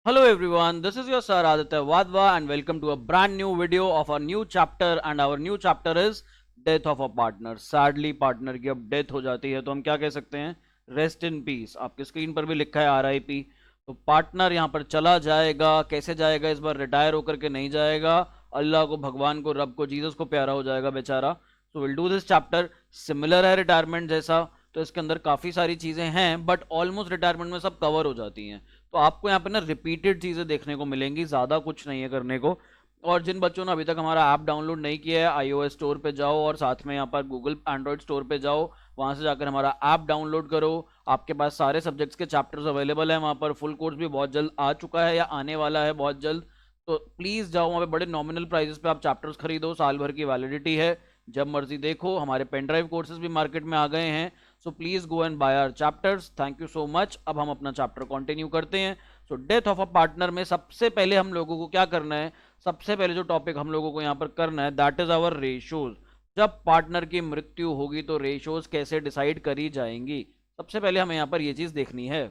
Hello everyone, this is your sir Aditya Wadhwa and welcome to a brand new video of our new chapter and our new chapter is death of a partner. Sadly partner की अब death हो जाती है तो हम क्या कह सकते हैं, रेस्ट इन पीस। आपके स्क्रीन पर भी लिखा है RIP। तो पार्टनर यहाँ पर चला जाएगा, कैसे जाएगा, इस बार रिटायर होकर के नहीं जाएगा, अल्लाह को, भगवान को, रब को, जीसस को प्यारा हो जाएगा बेचारा। So will do this chapter, similar है रिटायरमेंट जैसा, तो इसके अंदर काफ़ी सारी चीज़ें हैं बट ऑलमोस्ट रिटायरमेंट में सब कवर हो जाती हैं। तो आपको यहाँ पे ना रिपीटेड चीज़ें देखने को मिलेंगी, ज़्यादा कुछ नहीं है करने को। और जिन बच्चों ने अभी तक हमारा ऐप डाउनलोड नहीं किया है, iOS स्टोर पे जाओ और साथ में यहाँ पर गूगल एंड्रॉयड स्टोर पे जाओ, वहाँ से जाकर हमारा ऐप डाउनलोड करो। आपके पास सारे सब्जेक्ट्स के चैप्टर्स अवेलेबल हैं वहाँ पर। फुल कोर्स भी बहुत जल्द आ चुका है या आने वाला है बहुत जल्द, तो प्लीज़ जाओ वहाँ पे, बड़े नॉमिनल प्राइजेस पे आप चैप्टर्स खरीदो, साल भर की वैलिडिटी है, जब मर्जी देखो। हमारे पेन ड्राइव कोर्सेज भी मार्केट में आ गए हैं, so please go and buy our chapters. Thank you so much. अब हम अपना चैप्टर कंटिन्यू करते हैं। So death of a partner में सबसे पहले हम लोगों को क्या करना है, सबसे पहले जो टॉपिक हम लोगों को यहाँ पर करना है दैट इज आवर रेशोज। जब पार्टनर की मृत्यु होगी तो रेशोज कैसे डिसाइड करी जाएंगी, सबसे पहले हमें यहाँ पर ये चीज़ देखनी है।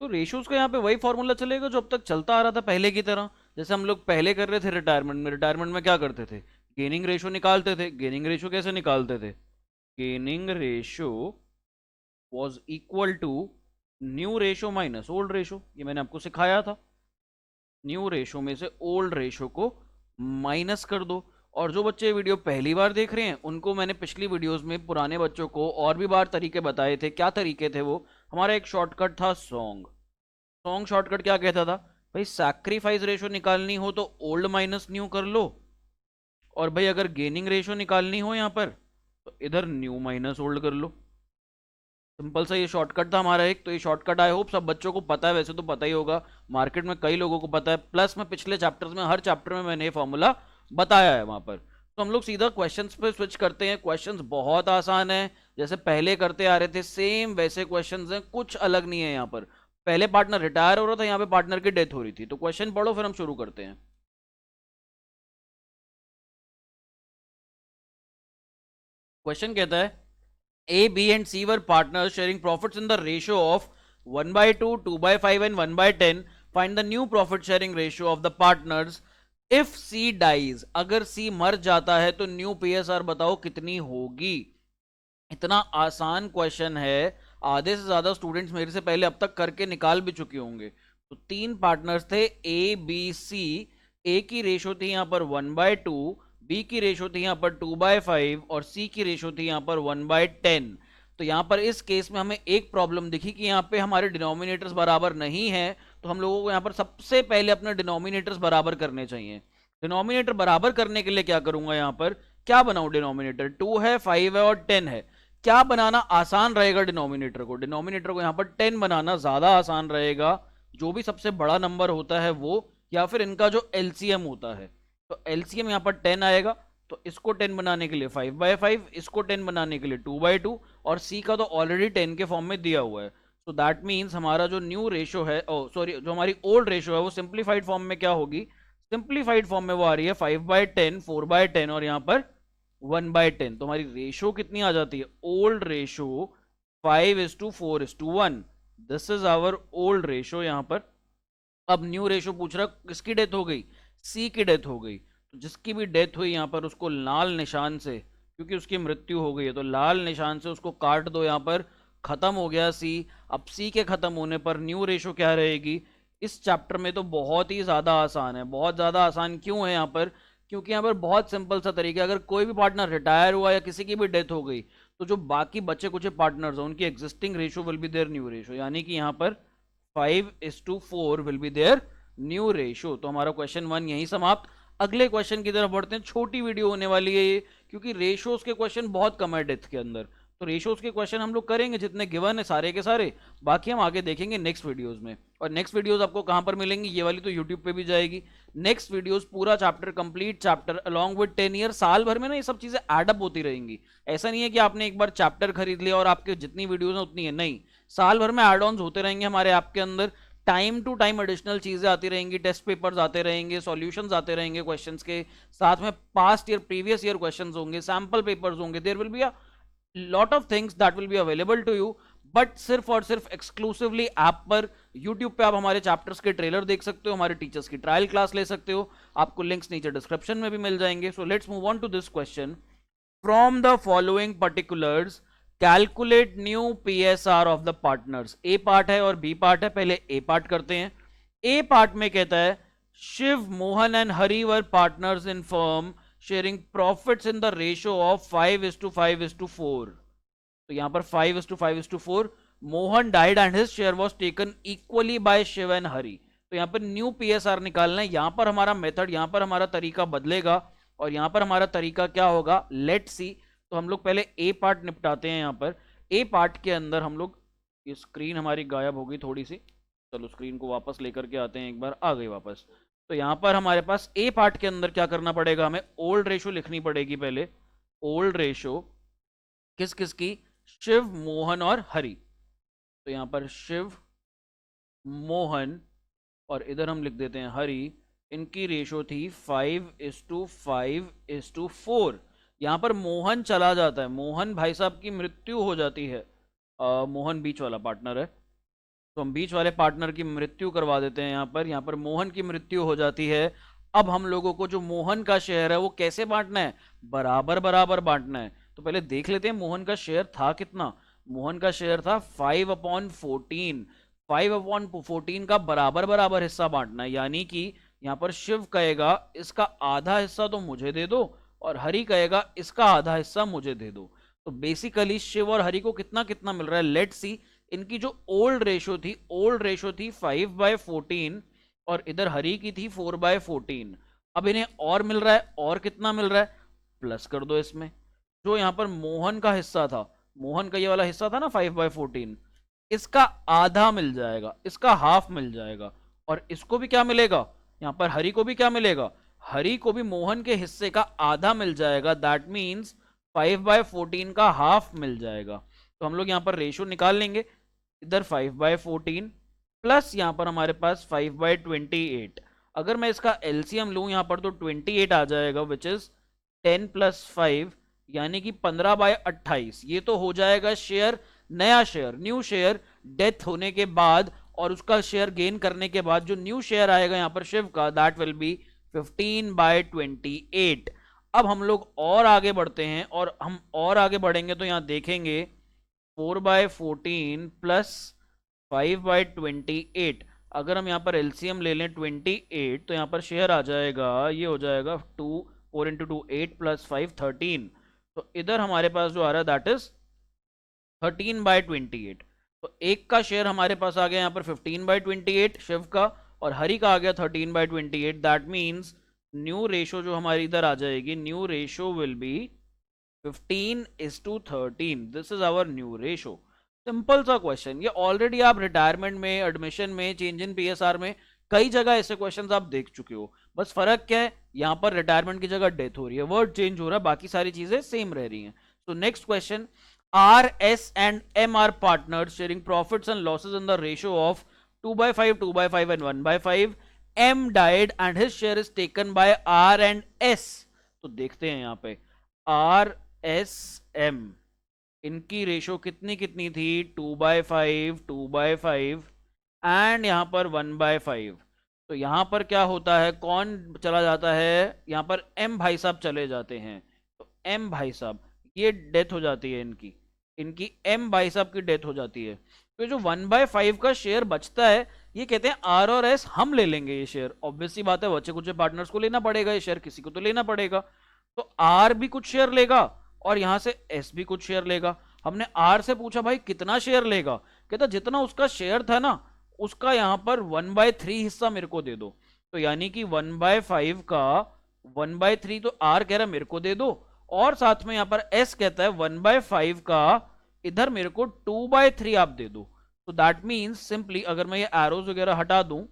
तो रेशोज का यहाँ पे वही फॉर्मूला चलेगा जो अब तक चलता आ रहा था पहले की तरह, जैसे हम लोग पहले कर रहे थे रिटायरमेंट में। रिटायरमेंट में क्या करते थे, गेनिंग रेशो निकालते थे। गेनिंग रेशो कैसे निकालते थे, gaining ratio was equal to new ratio minus old ratio, ये मैंने आपको सिखाया था। न्यू रेशो में से ओल्ड रेशो को माइनस कर दो। और जो बच्चे वीडियो पहली बार देख रहे हैं उनको मैंने पिछली वीडियोस में पुराने बच्चों को और भी बार तरीके बताए थे। क्या तरीके थे वो, हमारा एक शॉर्टकट था सॉन्ग। सॉन्ग शॉर्टकट क्या कहता था, भाई सैक्रिफाइस रेशो निकालनी हो तो ओल्ड माइनस न्यू कर लो, और भाई अगर गेनिंग रेशो निकालनी हो यहाँ पर तो इधर न्यू माइनस ओल्ड कर लो। सिंपल सा ये शॉर्टकट था हमारा एक। तो ये शॉर्टकट आई होप सब बच्चों को पता है, वैसे तो पता ही होगा, मार्केट में कई लोगों को पता है, प्लस में पिछले चैप्टर्स में हर चैप्टर में मैंने ये फॉर्मूला बताया है वहां पर। तो हम लोग सीधा क्वेश्चंस पे स्विच करते हैं। क्वेश्चंस बहुत आसान है, जैसे पहले करते आ रहे थे सेम वैसे क्वेश्चंस हैं, कुछ अलग नहीं है यहाँ पर। पहले पार्टनर रिटायर हो रहा था, यहाँ पे पार्टनर की डेथ हो रही थी। तो क्वेश्चन पढ़ो फिर हम शुरू करते हैं। क्वेश्चन कहता है A, B and C were partners sharing profits in the ratio of 1/2, 2/5 and 1/10. Find the new profit sharing ratio of the partners if C dies. अगर C मर जाता है तो न्यू PSR बताओ कितनी होगी। इतना आसान क्वेश्चन है, आधे से ज्यादा स्टूडेंट्स मेरे से पहले अब तक करके निकाल भी चुके होंगे। तो तीन पार्टनर्स थे A, B, C। A की रेशो थी यहाँ पर 1/2, बी की रेशो थी यहाँ पर 2/5 और सी की रेशो थी यहाँ पर 1/10। तो यहाँ पर इस केस में हमें एक प्रॉब्लम दिखी कि यहाँ पे हमारे डिनोमिनेटर्स बराबर नहीं है। तो हम लोगों को यहाँ पर सबसे पहले अपने डिनोमिनेटर्स बराबर करने चाहिए। डिनोमिनेटर बराबर करने के लिए क्या करूंगा, यहाँ पर क्या बनाऊं, डिनोमिनेटर 2 है, 5 है और 10 है। क्या बनाना आसान रहेगा डिनोमिनेटर को, डिनोमिनेटर को यहाँ पर 10 बनाना ज्यादा आसान रहेगा। जो भी सबसे बड़ा नंबर होता है वो, या फिर इनका जो एलसीएम होता है, तो एलसीएम यहाँ पर 10 आएगा। तो इसको 10 बनाने के लिए 5/5, इसको 10 बनाने के लिए 2/2, और सी का तो ऑलरेडी 10 के फॉर्म में दिया हुआ है। सो दैट मीन्स हमारा जो न्यू रेशो है, सॉरी जो हमारी ओल्ड रेशो है वो सिंप्लीफाइड फॉर्म में क्या होगी, सिंप्लीफाइड फॉर्म में वो आ रही है 5/10, 4/10 और यहाँ पर 1/10। तो हमारी रेशो कितनी आ जाती है, old ratio 5:4:1। This is our old ratio यहाँ पर। अब न्यू रेशो पूछ रहा किसकी डेथ हो गई, सी की डेथ हो गई। तो जिसकी भी डेथ हुई यहाँ पर उसको लाल निशान से, क्योंकि उसकी मृत्यु हो गई है तो लाल निशान से उसको काट दो। यहाँ पर खत्म हो गया सी। अब सी के खत्म होने पर न्यू रेशो क्या रहेगी, इस चैप्टर में तो बहुत ही ज्यादा आसान है। बहुत ज्यादा आसान क्यों है यहाँ पर, क्योंकि यहाँ पर बहुत सिंपल सा तरीका है। अगर कोई भी पार्टनर रिटायर हुआ या किसी की भी डेथ हो गई तो जो बाकी बचे कुछ पार्टनर्स हैं उनकी existing ratio will be their new ratio, यानी कि यहाँ पर 5:4 will be their new ratio. तो हमारा क्वेश्चन 1 यही समाप्त। अगले क्वेश्चन की तरफ बढ़ते हैं। छोटी वीडियो होने वाली है ये, क्योंकि रेशोज के क्वेश्चन बहुत कम है डेथ के अंदर। तो रेशोज के क्वेश्चन हम लोग करेंगे जितने गिवन है सारे के सारे, बाकी हम आगे देखेंगे नेक्स्ट वीडियोस में। और नेक्स्ट वीडियोस आपको कहां पर मिलेंगी, ये वाली तो यूट्यूब पे भी जाएगी। नेक्स्ट वीडियोस पूरा chapter, complete chapter along with 10 year, साल भर में ना ये सब चीजें एडअप होती रहेंगी। ऐसा नहीं है कि आपने एक बार चैप्टर खरीद लिया और आपके जितनी वीडियोज हैं उतनी है, नहीं, साल भर में एड ऑन्स होते रहेंगे हमारे ऐप के अंदर। टाइम टू टाइम एडिशनल चीजें आती रहेंगी, टेस्ट पेपर्स आते रहेंगे, सॉल्यूशंस आते रहेंगे क्वेश्चंस के साथ में, past year previous year questions होंगे, सैंपल पेपर्स होंगे, there will be a lot of things that will be available to you. But सिर्फ और सिर्फ एक्सक्लूसिवली ऐप पर, यूट्यूब पे आप हमारे चैप्टर्स के ट्रेलर देख सकते हो, हमारे टीचर्स की ट्रायल क्लास ले सकते हो, आपको लिंक्स नीचे डिस्क्रिप्शन में भी मिल जाएंगे. So let's move on to this question. From the following particulars calculate new PSR of the partners. A part है और बी पार्ट है. पहले ए पार्ट करते हैं. ए पार्ट में कहता है Shiv, Mohan and Hari were partners in firm sharing profits in the ratio of 5:5:4. तो यहां पर 5:5:4. Mohan died and his share was taken equally by Shiv and Hari. तो यहां पर न्यू पीएसआर निकालना है. यहां पर हमारा मेथड, यहां पर हमारा तरीका बदलेगा और यहां पर हमारा तरीका क्या होगा, लेट्स सी. तो हम लोग पहले ए पार्ट निपटाते हैं. यहां पर ए पार्ट के अंदर हम लोग, ये स्क्रीन हमारी गायब हो गई थोड़ी सी, चलो स्क्रीन को वापस लेकर के आते हैं. एक बार आ गई वापस. तो यहां पर हमारे पास ए पार्ट के अंदर क्या करना पड़ेगा, हमें ओल्ड रेशो लिखनी पड़ेगी पहले. ओल्ड रेशो किस किस की, शिव, मोहन और हरि. तो यहां पर शिव, मोहन और इधर हम लिख देते हैं हरि. इनकी रेशो थी 5:5:4. यहां पर मोहन चला जाता है, मोहन भाई साहब की मृत्यु हो जाती है. मोहन बीच वाला पार्टनर है, तो हम बीच वाले पार्टनर की मृत्यु करवा देते हैं. यहां पर मोहन की मृत्यु हो जाती है. अब हम लोगों को जो मोहन का शेयर है वो कैसे बांटना है, बराबर बराबर बांटना है. तो पहले देख लेते हैं मोहन का शेयर था कितना. मोहन का शेयर था 5/14. 5/14 का बराबर बराबर हिस्सा बांटना है. यानी कि यहां पर शिव कहेगा इसका आधा हिस्सा तो मुझे दे दो और हरि कहेगा इसका आधा हिस्सा मुझे दे दो. तो बेसिकली शिव और हरि को कितना कितना मिल रहा है, लेट्स सी. इनकी जो ओल्ड रेशो थी 5/14 और इधर हरि की थी 4/14. अब इन्हें और मिल रहा है, और कितना मिल रहा है, प्लस कर दो इसमें. जो यहां पर मोहन का हिस्सा था, मोहन का ये वाला हिस्सा था ना 5/14, इसका आधा मिल जाएगा, इसका हाफ मिल जाएगा. और इसको भी क्या मिलेगा, यहां पर हरि को भी क्या मिलेगा, हरि को भी मोहन के हिस्से का आधा मिल जाएगा. दैट मीन्स 5/14 का हाफ मिल जाएगा. तो हम लोग यहां पर रेशो निकाल लेंगे. इधर 5/14 प्लस यहां पर हमारे पास 5/28. अगर मैं इसका एलसीएम लूं यहां पर तो 28 आ जाएगा, विच इज 10 + 5 यानी कि 15/28. ये तो हो जाएगा शेयर, नया शेयर, न्यू शेयर डेथ होने के बाद और उसका शेयर गेन करने के बाद जो न्यू शेयर आएगा यहां पर शिव का, दैट विल बी 15/28. अब हम लोग और आगे बढ़ते हैं और हम और आगे बढ़ेंगे तो यहां देखेंगे 4/14 प्लस 5/28. अगर हम यहाँ पर एलसीएम ले लें 28 तो यहाँ पर शेयर आ जाएगा, ये हो जाएगा 4 × 2 8 + 5 13. तो इधर हमारे पास जो आ रहा है दैट इज 13/28. तो एक का शेयर हमारे पास आ गया यहाँ पर 15/28 शिव का और हरि का आ गया 13/28. दैट मीन्स न्यू रेशो जो हमारी इधर आ जाएगी, new ratio will be 15:13. This is our new ratio. Simple सा क्वेश्चन. ये ऑलरेडी आप रिटायरमेंट में, एडमिशन में, चेंज इन पीएसआर में कई जगह ऐसे क्वेश्चंस आप देख चुके हो. बस फर्क क्या है, यहां पर रिटायरमेंट की जगह डेथ हो रही है, वर्ड चेंज हो रहा है, बाकी सारी चीजें सेम रह रही हैं. So next question. R, S and M R partners sharing profits and losses in the ratio of 2/5, 2/5 एंड 1/5. M died and his share is taken by R and S. तो देखते हैं यहाँ पे आर, एस, एम, इनकी रेशो कितनी कितनी थी, 2/5, 2/5 एंड यहां पर 1/5. तो यहां पर क्या होता है, कौन चला जाता है, यहां पर एम भाई साहब चले जाते हैं. तो एम भाई साहब, ये डेथ हो जाती है इनकी, इनकी एम भाई साहब की डेथ हो जाती है. तो जो 1/5 का शेयर बचता है, ये कहते हैं आर और एस हम ले लेंगे ये शेयर. ऑब्वियसली बात है, बच्चे कुछ पार्टनर्स को लेना पड़ेगा ये शेयर, किसी को तो लेना पड़ेगा. तो आर भी कुछ शेयर लेगा और यहां से एस भी कुछ शेयर लेगा. हमने आर से पूछा भाई कितना शेयर लेगा, कहता जितना उसका शेयर था ना उसका यहां पर 1/3 हिस्सा मेरे को दे दो. तो यानी कि 1/5 का 1/3 तो आर कह रहा है मेरे को दे दो और साथ में यहां पर एस कहता है 1/5 का इधर मेरे को 2/3 आप दे दो. तो दैट मीन्स सिंपली अगर मैं ये एरोज वगैरह हटा दूं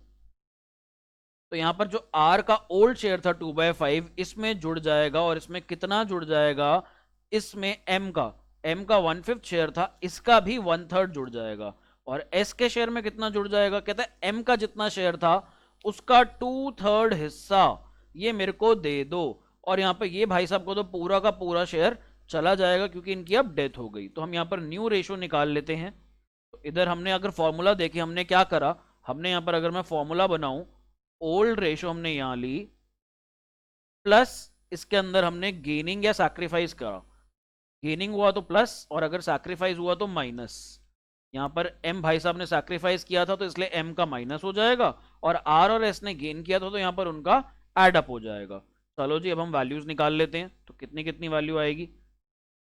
तो यहां पर जो आर का ओल्ड शेयर था 2/5 इसमें जुड़ जाएगा और इसमें कितना जुड़ जाएगा, इसमें एम का 1/5 शेयर था, इसका भी 1/3 जुड़ जाएगा. और एस के शेयर में कितना जुड़ जाएगा, कहता है एम का जितना शेयर था उसका 2/3 हिस्सा ये मेरे को दे दो. और यहां पे ये भाई साहब को तो पूरा का पूरा शेयर चला जाएगा क्योंकि इनकी अब डेथ हो गई. तो हम यहां पर न्यू रेशो निकाल लेते हैं. तो इधर हमने अगर फॉर्मूला देखे, हमने क्या करा, हमने यहाँ पर अगर मैं फॉर्मूला बनाऊं, ओल्ड रेशो हमने यहाँ ली, प्लस इसके अंदर हमने गेनिंग या सैक्रिफाइस करा, गेनिंग हुआ तो प्लस और अगर सैक्रिफाइस हुआ तो माइनस। यहाँ पर एम भाई साहब ने सैक्रिफाइस किया था तो इसलिए एम का माइनस हो जाएगा, और आर और एस ने गेन किया था तो यहाँ पर उनका एड अप हो जाएगा। चलो जी, अब हम वैल्यूज निकाल लेते हैं। तो कितनी कितनी वैल्यू आएगी,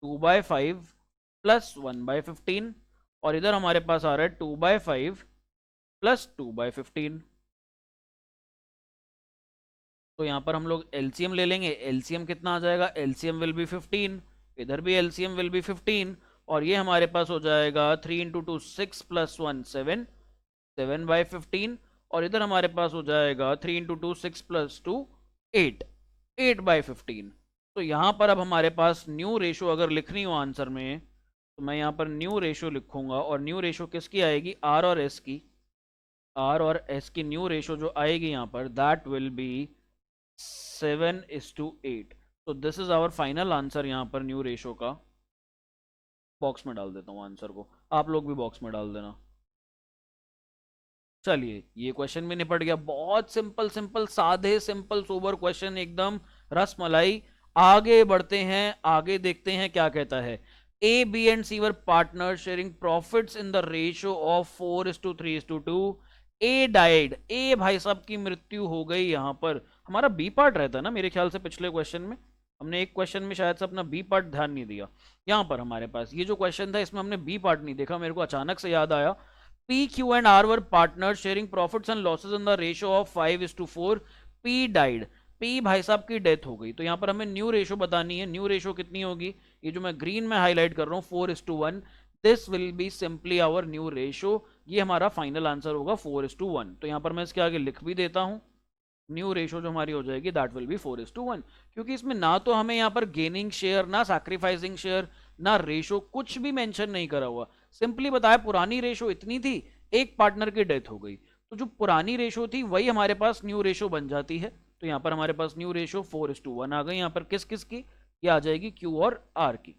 2/5 प्लस 1/15, और इधर हमारे पास आ रहा है 2/5 प्लस 2/15। तो यहाँ पर हम लोग एलसीएम ले लेंगे। एलसीएम कितना आ जाएगा, एलसीएम विल बी 15, इधर भी एलसीएम विल बी 15, और ये हमारे पास हो जाएगा 3 इंटू 2 6 प्लस 1 7, 7/15, और इधर हमारे पास हो जाएगा 3 इंटू 2 6 प्लस 2 8, 8/15। तो यहाँ पर अब हमारे पास न्यू रेशो अगर लिखनी हो आंसर में, तो मैं यहाँ पर न्यू रेशो लिखूंगा, और न्यू रेशो किसकी आएगी, आर और एस की। आर और एस की न्यू रेशो जो आएगी यहाँ पर, दैट विल बी 7:8। तो this is our final answer यहाँ पर न्यू रेशो का। बॉक्स में डाल देता हूँ आंसर को, आप लोग भी बॉक्स में डाल देना। चलिए, ये क्वेश्चन भी निपट गया। बहुत सिंपल सिंपल साधे सिंपल सोबर क्वेश्चन, एकदम रस मलाई। आगे बढ़ते हैं, आगे देखते हैं क्या कहता है। A B and C were partner sharing profits in the ratio of 4:3:2। A died, ए भाई साहब की मृत्यु हो गई। यहाँ पर हमारा बी पार्ट रहता है ना मेरे ख्याल से, पिछले क्वेश्चन में हमने एक क्वेश्चन में शायद से अपना बी पार्ट ध्यान नहीं दिया। यहाँ पर हमारे पास ये जो क्वेश्चन था इसमें हमने बी पार्ट नहीं देखा, मेरे को अचानक से याद आया। P, Q and R were partners sharing profits and losses in the ratio of 5:4. P died. P भाई साहब की डेथ हो गई। तो यहाँ पर हमें न्यू रेशो बतानी है। न्यू रेशो कितनी होगी, ये जो मैं ग्रीन में हाईलाइट कर रहा हूँ 4:1, this will be simply our new ratio. ये हमारा फाइनल आंसर होगा 4:1। तो यहाँ पर मैं इसके आगे लिख भी देता हूँ, न्यू रेशो जो हमारी हो जाएगी दैट विल बी 4:1, क्योंकि इसमें ना तो हमें यहाँ पर गेनिंग शेयर, ना सैक्रिफाइसिंग शेयर, ना रेशो, कुछ भी मेंशन नहीं करा हुआ। सिंपली बताया पुरानी रेशो इतनी थी, एक पार्टनर की डेथ हो गई, तो जो पुरानी रेशो थी वही हमारे पास न्यू रेशो बन जाती है। तो यहाँ पर हमारे पास न्यू रेशो 4:1 आ गई। यहाँ पर किस किस की, ये आ जाएगी क्यू और आर की।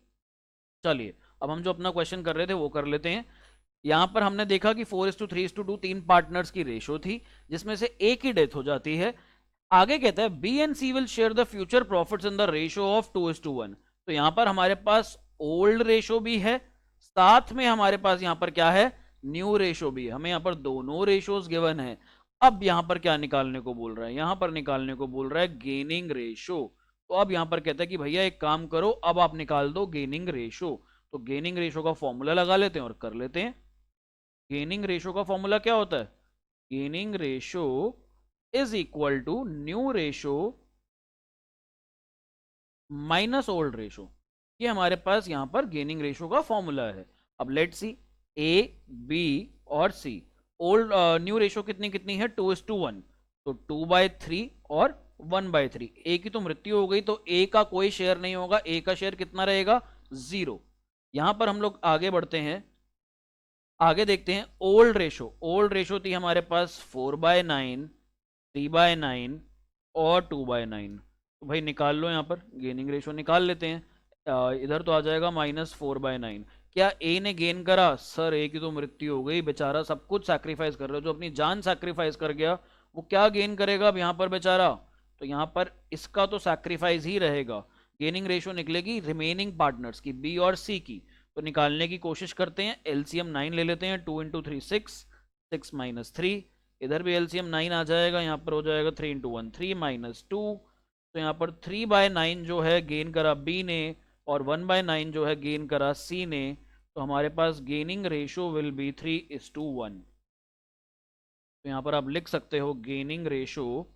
चलिए, अब हम जो अपना क्वेश्चन कर रहे थे वो कर लेते हैं। यहां पर हमने देखा कि 4:3:2 तीन पार्टनर्स की रेशो थी, जिसमें से एक ही डेथ हो जाती है। आगे कहता है B and C will share the future profits in the ratio of 2:1। तो यहां पर हमारे पास ओल्ड रेशो भी है, साथ में हमारे पास यहां पर क्या है, न्यू रेशो भी है। हमें यहां पर दोनों रेशोज गिवन है। अब यहां पर क्या निकालने को बोल रहा है, यहां पर निकालने को बोल रहा है गेनिंग रेशो। तो अब यहां पर कहता है कि भैया एक काम करो, अब आप निकाल दो गेनिंग रेशो। तो गेनिंग रेशो का फॉर्मूला लगा लेते हैं और कर लेते हैं। गेनिंग रेशो का फॉर्मूला क्या होता है, gaining ratio is equal to new ratio minus old ratio. ये हमारे पास यहां पर गेनिंग रेशो का फॉर्मूला है। अब लेट सी, ए बी और सी, ओल्ड न्यू रेशो कितनी कितनी है, 2:1। तो 2/3 और 1/3। ए की तो मृत्यु हो गई, तो ए का कोई शेयर नहीं होगा, ए का शेयर कितना रहेगा, 0। यहां पर हम लोग आगे बढ़ते हैं, आगे देखते हैं ओल्ड रेशो। ओल्ड रेशो थी हमारे पास 4/9, 3/9 और 2/9। तो भाई निकाल लो, यहाँ पर गेनिंग रेशो निकाल लेते हैं। इधर तो आ जाएगा -4/9। क्या ए ने गेन करा, सर ए की तो मृत्यु हो गई, बेचारा सब कुछ सैक्रिफाइस कर रहा है, जो अपनी जान सैक्रिफाइस कर गया वो क्या गेन करेगा अब यहाँ पर बेचारा। तो यहाँ पर इसका तो सैक्रिफाइस ही रहेगा। गेनिंग रेशो निकलेगी रिमेनिंग पार्टनर्स की, बी और सी की। तो निकालने की कोशिश करते हैं। एलसीएम 9 ले लेते हैं, 2 इंटू 3 6, 6 माइनस 3, इधर भी एलसीएम 9 आ जाएगा, यहाँ पर हो जाएगा 3 इंटू 1 3 माइनस 2। तो यहाँ पर 3/9 जो है गेन करा बी ने, और 1/9 जो है गेन करा सी ने। तो हमारे पास गेनिंग रेशो विल बी 3:1। तो यहाँ पर आप लिख सकते हो gaining ratio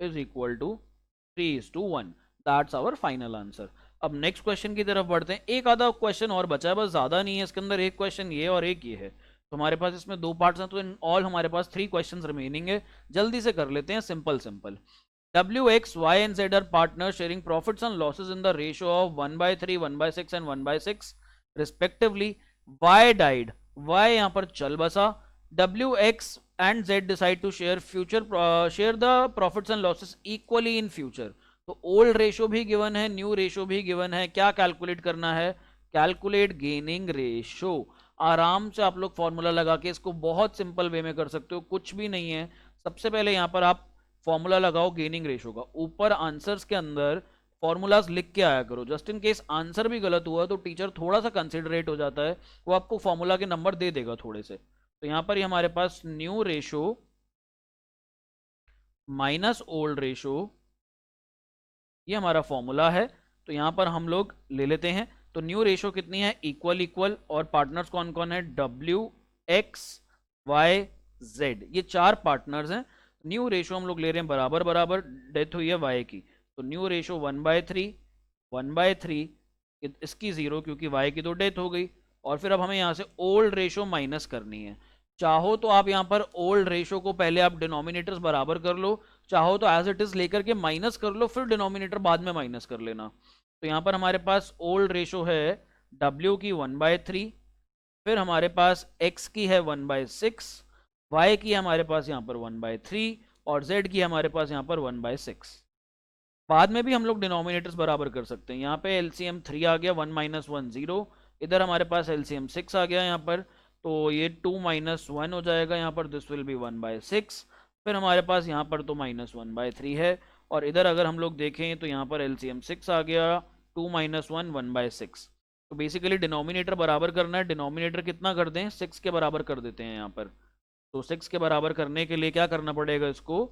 is equal to 3:1। That's our final answer. अब नेक्स्ट क्वेश्चन की तरफ बढ़ते हैं। एक आधा क्वेश्चन और बचा है, बस ज्यादा नहीं है इसके अंदर, एक क्वेश्चन ये और एक ये है। तो हमारे पास इसमें 2 पार्ट्स हैं, तो इन ऑल हमारे पास 3 क्वेश्चंस रिमेनिंग है। जल्दी से कर लेते हैं, simple simple. WX, Y and Z are partners sharing profits and losses in the ratio of 1/3, 1/6 and 1/6 respectively. Y died, Y यहाँ पर चल बसा। WX and Z decide to share the profits and losses equally in future. तो old ratio भी given है, new ratio भी given है। क्या कैलकुलेट करना है, कैलकुलेट गेनिंग रेशो। आराम से आप लोग फॉर्मूला लगा के इसको बहुत सिंपल वे में कर सकते हो, कुछ भी नहीं है। सबसे पहले यहाँ पर आप फॉर्मूला लगाओ गेनिंग रेशो का, ऊपर आंसर्स के अंदर फॉर्मूलाज लिख के आया करो, जस्ट इन केस आंसर भी गलत हुआ तो टीचर थोड़ा सा कंसिडरेट हो जाता है, वो आपको फॉर्मूला के नंबर दे देगा थोड़े से। तो यहाँ पर हमारे पास new ratio minus old ratio, ये हमारा फॉर्मूला है। तो यहां पर हम लोग ले लेते हैं, तो न्यू रेशो कितनी है, इक्वल इक्वल, और पार्टनर्स कौन कौन है, W X Y Z, ये चार पार्टनर्स हैं। न्यू रेशो हम लोग ले रहे हैं बराबर बराबर, डेथ हुई है Y की, तो न्यू रेशो 1/3 इसकी 0 क्योंकि Y की तो डेथ हो गई। और फिर अब हमें यहाँ से ओल्ड रेशो माइनस करनी है। चाहो तो आप यहाँ पर ओल्ड रेशो को पहले आप डिनोमिनेटर्स बराबर कर लो, चाहो तो एज इट इज लेकर के माइनस कर लो, फिर डिनोमिनेटर बाद में माइनस कर लेना। तो यहाँ पर हमारे पास ओल्ड रेशो है W की 1/3, फिर हमारे पास X की है 1/6, Y की हमारे पास यहाँ पर 1/3, और Z की हमारे पास यहाँ पर 1/6। बाद में भी हम लोग डिनोमिनेटर्स बराबर कर सकते हैं। यहाँ पे एलसीएम 3 आ गया, 1 - 1 0, इधर हमारे पास एलसीएम 6 आ गया यहाँ पर, तो ये 2 - 1 हो जाएगा यहाँ पर, दिस विल बी 1/6। फिर हमारे पास यहाँ पर तो -1/3 है, और इधर अगर हम लोग देखें तो यहाँ पर एलसीएम 6 आ गया, 2 - 1 1/6। तो बेसिकली डिनोमिनेटर बराबर करना है, डिनोमिनेटर कितना कर दें, 6 के बराबर कर देते हैं यहाँ पर। तो 6 के बराबर करने के लिए क्या करना पड़ेगा, इसको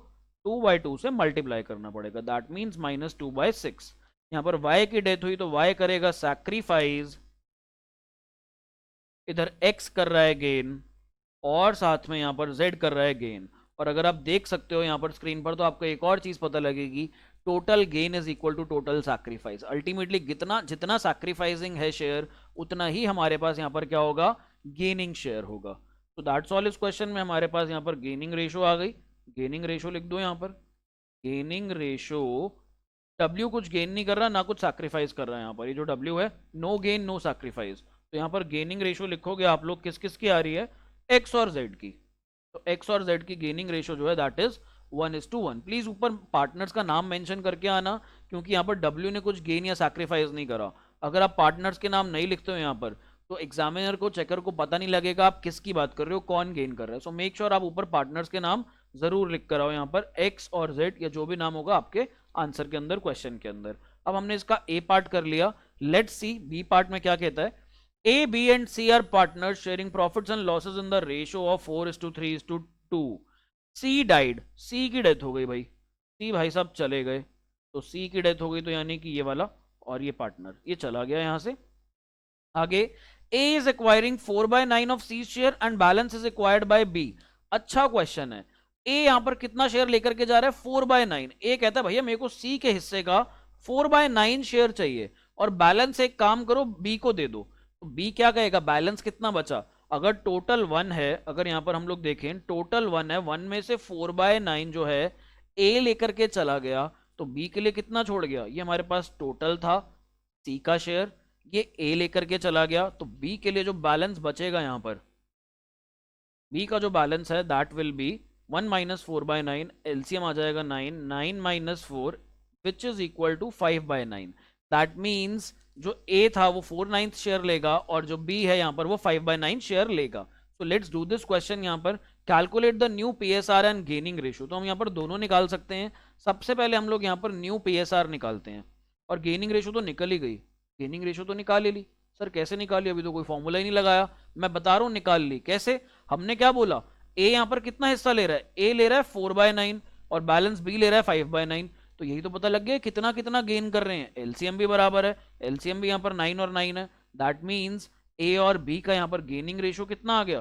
2/2 से मल्टीप्लाई करना पड़ेगा, दैट मीन्स -2/6। यहाँ पर y की डेथ हुई तो y करेगा सैक्रिफाइस, इधर x कर रहा है गेन, और साथ में यहाँ पर z कर रहा है गेन। और अगर आप देख सकते हो यहाँ पर स्क्रीन पर, तो आपको एक और चीज पता लगेगी, total gain is equal to total sacrifice. Ultimately जितना जितना सैक्रिफाइसिंग है शेयर, उतना ही हमारे पास यहाँ पर क्या होगा, गेनिंग शेयर होगा। तो दैट्स ऑल इस क्वेश्चन में हमारे पास यहाँ पर गेनिंग रेशो आ गई। गेनिंग रेशो लिख दो यहाँ पर, गेनिंग रेशो, W कुछ गेन नहीं कर रहा, ना कुछ सैक्रिफाइस कर रहा है यहाँ पर, ये जो W है, नो गेन नो सैक्रिफाइस। तो यहाँ पर गेनिंग रेशो लिखोगे आप लोग, किस किस की आ रही है, X और Z की। तो X और Z की गेनिंग रेशो जो है दैट इज 1:1। प्लीज ऊपर पार्टनर्स का नाम मेंशन करके आना, क्योंकि यहाँ पर W ने कुछ गेन या सैक्रिफाइस नहीं करा। अगर आप पार्टनर्स के नाम नहीं लिखते हो यहाँ पर, तो एग्जामिनर को, चेकर को पता नहीं लगेगा आप किसकी बात कर रहे हो, कौन गेन कर रहा है। सो मेक श्योर आप ऊपर पार्टनर्स के नाम जरूर लिख कर आओ यहाँ पर, X और Z या जो भी नाम होगा आपके आंसर के अंदर, क्वेश्चन के अंदर। अब हमने इसका ए पार्ट कर लिया, लेट्स सी बी पार्ट में क्या कहता है। A, B and C are partners sharing profits and losses in the ratio of 4:3:2. C died, C की डेथ हो गई भाई, C भाई साहब चले गए, तो C की डेथ हो गई, तो यानी कि ये वाला और ये पार्टनर ये चला गया यहां से। आगे A is acquiring 4/9 of C share and balance is acquired by B। अच्छा क्वेश्चन है। A यहां पर कितना शेयर लेकर के जा रहा है, 4/9। A कहता है भैया मेरे को C के हिस्से का 4/9 शेयर चाहिए, और बैलेंस एक काम करो B को दे दो। तो B क्या कहेगा, बैलेंस कितना बचा, अगर टोटल 1 है, अगर यहां पर हम लोग देखें टोटल 1 है, 1 में से 4/9 जो है A लेकर के चला गया, तो B के लिए कितना छोड़ गया, ये हमारे पास टोटल था C का शेयर, ये A लेकर के चला गया, तो B के लिए जो बैलेंस बचेगा यहां पर, B का जो बैलेंस है दैट विल बी 1 - 4/9, एलसीएम आ जाएगा 9, 9 - 4 which is equal to 5/9। That means जो A था वो 4/9 शेयर लेगा, और जो B है यहाँ पर वो 5/9 शेयर लेगा। So let's do this question. यहाँ पर calculate the new PSR and gaining ratio, तो हम यहाँ पर दोनों निकाल सकते हैं। सबसे पहले हम लोग यहाँ पर न्यू PSR निकालते हैं, और गेनिंग रेशियो तो निकल ही गई, गेनिंग रेशियो तो निकाल ही ली। सर कैसे निकाली, अभी तो कोई फॉर्मूला ही नहीं लगाया। मैं बता रहा हूँ निकाल ली कैसे। हमने क्या बोला, A यहाँ पर कितना हिस्सा ले रहा है, A ले रहा है 4/9 और बैलेंस B ले रहा है 5/9, तो यही तो पता लग गया कितना कितना गेन कर रहे हैं। एलसीएम भी बराबर है, एलसीएम भी यहाँ पर 9 और 9 है, दैट मीन्स A और B का यहाँ पर गेनिंग रेशियो कितना आ गया,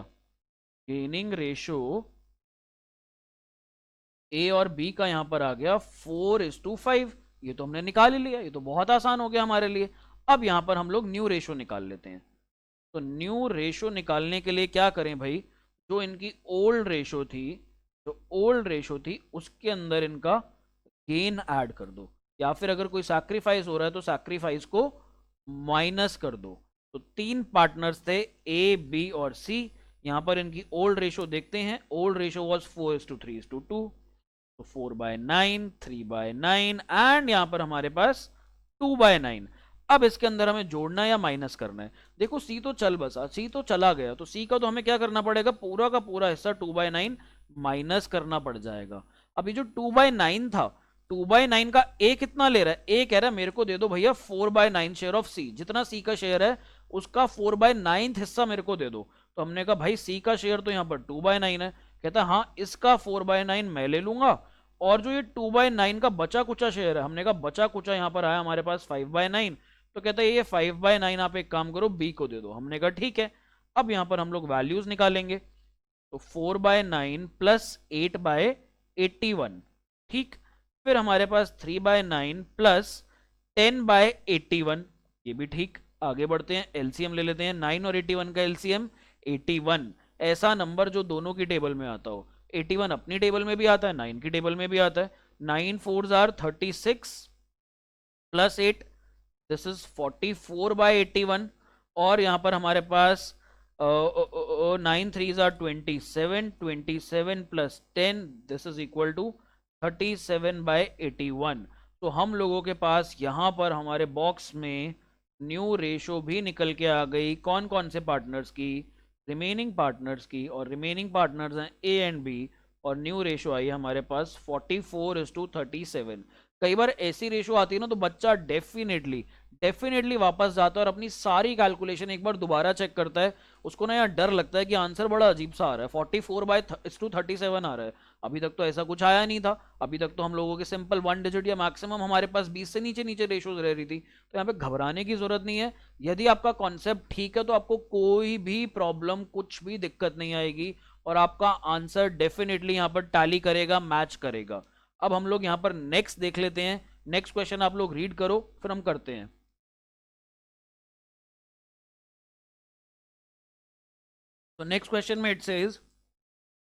गेनिंग रेशियो A और B का यहाँ पर आ गया 4:5। ये तो हमने निकाल ही लिया, ये तो बहुत आसान हो गया हमारे लिए। अब यहाँ पर हम लोग न्यू रेशियो निकाल लेते हैं। तो न्यू रेशियो निकालने के लिए क्या करें भाई, जो इनकी ओल्ड रेशियो थी, जो ओल्ड रेशियो थी उसके अंदर इनका गेन ऐड कर दो, या फिर अगर कोई सैक्रिफाइस हो रहा है तो सैक्रिफाइस को माइनस कर दो। तो 3 पार्टनर्स थे A, B और C। यहां पर इनकी ओल्ड रेशियो देखते हैं, ओल्ड रेशियो वाज 4:3:2, तो 4/9, 3/9 एंड यहां पर हमारे पास 2/9। अब इसके अंदर हमें जोड़ना है या माइनस करना है। देखो सी तो चल बसा, सी तो चला गया, तो सी का तो हमें क्या करना पड़ेगा, पूरा का पूरा हिस्सा 2/9 माइनस करना पड़ जाएगा। अब ये जो 2/9 था, 2/9 का ए कितना ले रहा है, ए कह रहा है मेरे को दे दो भैया 4/9 शेयर ऑफ सी, जितना सी का शेयर है उसका 4/9 हिस्सा मेरे को दे दो। तो हमने कहा भाई सी का शेयर तो यहाँ पर 2/9 है, कहता है हाँ इसका 4/9 मैं ले लूंगा, और जो ये 2/9 का बचा कुचा शेयर है, हमने कहा बचा कुचा यहाँ पर आया हमारे पास 5/9, तो कहता है ये 5/9 आप एक काम करो बी को दे दो। हमने कहा ठीक है। अब यहाँ पर हम लोग वैल्यूज निकालेंगे, तो 4/9 प्लस 8/81, ठीक। फिर हमारे पास 3/9 प्लस 10/81, ये भी ठीक। आगे बढ़ते हैं, एलसीएम ले लेते हैं, 9 और 81 का एलसीएम 81, ऐसा नंबर जो दोनों की टेबल में आता हो। 81 अपनी टेबल में भी आता है, 9 की टेबल में भी आता है। 9 4s are 36 plus 8, this is 44/81, और यहां पर हमारे पास 9 3s are 27, 27 plus 10, this is equal to 37/81। तो हम लोगों के पास यहां पर हमारे बॉक्स में न्यू रेशो भी निकल के आ गई। कौन कौन से पार्टनर्स की, रिमेनिंग पार्टनर्स की, और रिमेनिंग पार्टनर्स हैं ए एंड बी, और न्यू रेशो आई है हमारे पास 44:37। कई बार ऐसी रेशो आती है ना, तो बच्चा डेफिनेटली वापस जाता है और अपनी सारी कैलकुलेशन एक बार दोबारा चेक करता है। उसको ना यार डर लगता है कि आंसर बड़ा अजीब सा आ रहा है, 44/37 आ रहा है। अभी तक तो ऐसा कुछ आया नहीं था, अभी तक तो हम लोगों के सिंपल 1 डिजिट या मैक्सिमम हमारे पास 20 से नीचे नीचे रेशोज रह रही थी। तो यहाँ पे घबराने की जरूरत नहीं है। यदि आपका कॉन्सेप्ट ठीक है तो आपको कोई भी प्रॉब्लम, कुछ भी दिक्कत नहीं आएगी, और आपका आंसर डेफिनेटली यहाँ पर टैली करेगा, मैच करेगा। अब हम लोग यहाँ पर नेक्स्ट देख लेते हैं। नेक्स्ट क्वेश्चन आप लोग रीड करो, फिर हम करते हैं। तो नेक्स्ट क्वेश्चन में it says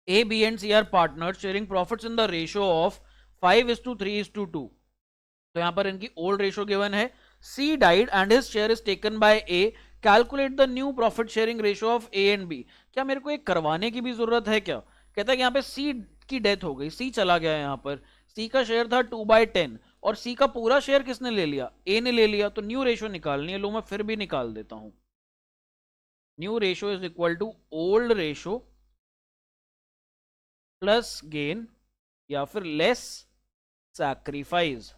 A, B and C are partners sharing profits in the ratio of 5:3:2। तो यहां पर इनकी ओल्ड रेशो गिवन है। C died and his share is taken by A, calculate the new profit sharing ratio of A and B। क्या मेरे को एक करवाने की भी जरूरत है क्या? कहता है कि यहाँ पे C की डेथ हो गई, C चला गया, यहाँ पर C का शेयर था 2/10, और C का पूरा शेयर किसने ले लिया, A ने ले लिया। तो न्यू रेशो निकालनी है, लो मैं फिर भी निकाल देता हूं। New ratio is equal to old ratio plus gain या फिर लेस सैक्रिफाइस।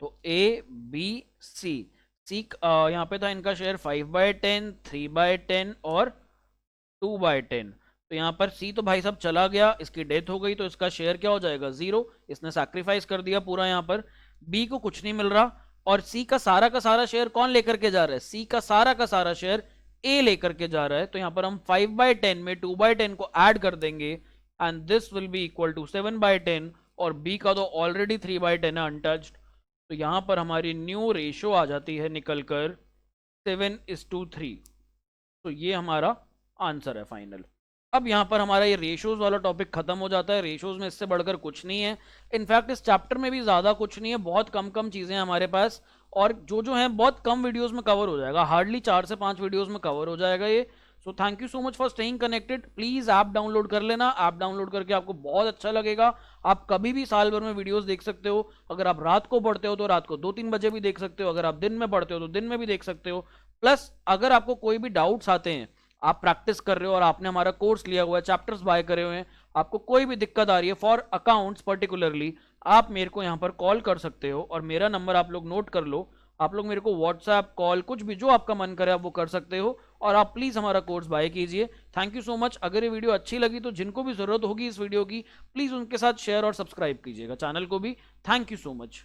तो ए बी सी, सी यहां पे था इनका शेयर 5/10, 3/10 और 2/10। तो यहां पर सी तो भाई साहब चला गया, इसकी डेथ हो गई, तो इसका शेयर क्या हो जाएगा, 0। इसने सैक्रिफाइस कर दिया पूरा। यहां पर बी को कुछ नहीं मिल रहा, और सी का सारा शेयर कौन लेकर के जा रहा है, सी का सारा शेयर ए लेकर के जा रहा है। तो यहां पर हम 5/10 में 2/10 को ऐड कर देंगे, and this will be equal to 7/10, और बी का तो ऑलरेडी 3/10 है अनटच्ड। तो यहां पर हमारी न्यू रेशो आ जाती है निकलकर 7:3। तो ये हमारा आंसर है फाइनल। अब यहां पर हमारा ये रेशोज वाला टॉपिक खत्म हो जाता है। रेशोज में इससे बढ़कर कुछ नहीं है, इनफैक्ट इस चैप्टर में भी ज्यादा कुछ नहीं है, बहुत कम कम चीजें हैं हमारे पास, और जो है बहुत कम वीडियोस में कवर हो जाएगा, हार्डली 4 से 5 वीडियोस में कवर हो जाएगा ये। So thank you so much for staying connected. Please app download कर लेना, ऐप डाउनलोड करके आपको बहुत अच्छा लगेगा। आप कभी भी साल भर में वीडियोस देख सकते हो। अगर आप रात को पढ़ते हो तो रात को 2-3 बजे भी देख सकते हो, अगर आप दिन में पढ़ते हो तो दिन में भी देख सकते हो। प्लस अगर आपको कोई भी डाउट्स आते हैं, आप प्रैक्टिस कर रहे हो और आपने हमारा कोर्स लिया हुआ है, चैप्टर्स बाय करे हुए हैं, आपको कोई भी दिक्कत आ रही है फॉर अकाउंट्स पर्टिकुलरली, आप मेरे को यहाँ पर कॉल कर सकते हो, और मेरा नंबर आप लोग नोट कर लो। आप लोग मेरे को व्हाट्सएप, कॉल, कुछ भी जो आपका मन करे आप वो कर सकते हो, और आप प्लीज हमारा कोर्स बाय कीजिए। Thank you so much. अगर ये वीडियो अच्छी लगी तो जिनको भी जरूरत होगी इस वीडियो की, प्लीज उनके साथ शेयर और सब्सक्राइब कीजिएगा चैनल को भी। Thank you so much.